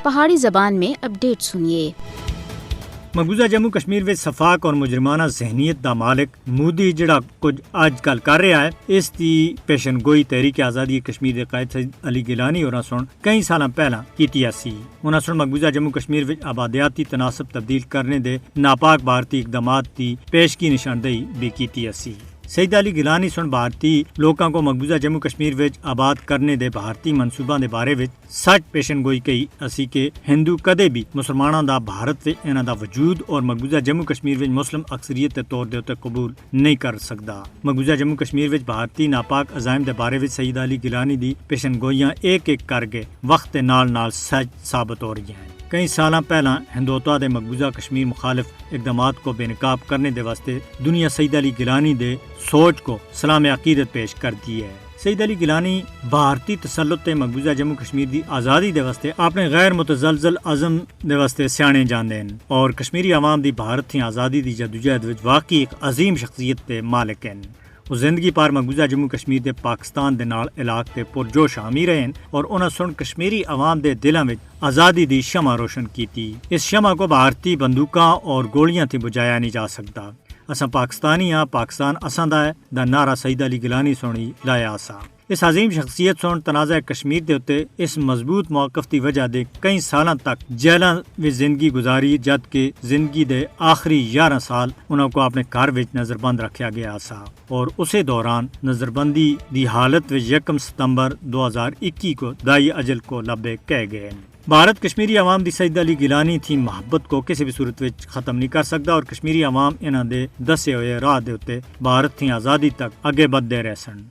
پہاڑی زبان میں اپڈیٹ سنیے۔ مقبوضہ جموں کشمیر وچ صفاق اور مجرمانہ ذہنیت دا مالک مودی جڑا کچھ اج کل کر رہا ہے، اس دی پیشن گوئی تحریک آزادی کشمیر دے قائد سید علی گیلانی اور سن کئی سالاں پہلا کیتی سی۔ انہاں سن مقبوضہ جموں کشمیر وچ آبادیاتی تناسب تبدیل کرنے دے ناپاک بھارتی اقدامات دی پیشگی نشاندہی بھی کیتی سی۔ سید علی گیلانی سن بھارتی لوکاں کو مقبوضہ جموں کشمیر وچ آباد کرنے دے بھارتی منصوباں دے بارے وچ سچ پیشن گوئی کئی اسی کہ ہندو کدے بھی مسلماناں دا بھارت وچ انہاں دا وجود اور مقبوضہ جموں کشمیر وچ مسلم اکثریت دے طور دے اوتے قبول نہیں کر سکدا۔ مقبوضہ جموں کشمیر وچ بھارتی ناپاک عزائم دے بارے وچ سید علی گیلانی دی پیشن گوئیاں ایک ایک کر کے وقت دے نال نال سچ ثابت ہو رہی ہیں۔ کئی سالاں پہلا ہندوتوا دے مقبوضہ کشمیر مخالف اقدامات کو بے نقاب کرنے دے واسطے دنیا سید علی گیلانی دے سوچ کو سلام عقیدت پیش کرتی ہے۔ سید علی گیلانی بھارتی تسلط تے مقبوضہ جموں کشمیر دی آزادی دے واسطے اپنے غیر متزلزل عزم دے واسطے سیانے جاندے ہیں اور کشمیری عوام دی بھارت تھی آزادی دی جدوجہد وچ واقعی ایک عظیم شخصیت تے مالک ہیں۔ وہ زندگی پار مقبوضہ جموں کشمیر دے پاکستان دے نال علاقے تے پرجوش حامی رہے اور انہاں سن کشمیری عوام دے دلاں وچ آزادی دی شمع روشن کیتی۔ اس شمع کو بھارتی بندوقاں اور گولیاں تھی بجایا نہیں جا سکتا۔ اساں پاکستانی ہاں، پاکستان اساں دا ہے دا نعرہ سید علی گیلانی سونی لایا اسا۔ اس عظیم شخصیت سن تنازع کشمیر دے اتے اس مضبوط موقف دی وجہ دے کئی سالاں تک جیلاں وچ زندگی گزاری، جبکہ زندگی دے آخری 11 سال انہاں کو اپنے گھر وچ نظر بند رکھیا گیا سا اور اسی دوران نظر بندی دی حالت وچ 1 ستمبر 2021 کو دائی اجل کو لبے کہہ گئے۔ بھارت کشمیری عوام دی سید علی گیلانی تھی محبت کو کسی بھی صورت وچ ختم نہیں کر سکتا اور کشمیری عوام انہاں دے دسے ہوئے راہ دے اتے بھارت تھی آزادی تک اگے بڑھتے رہ سن۔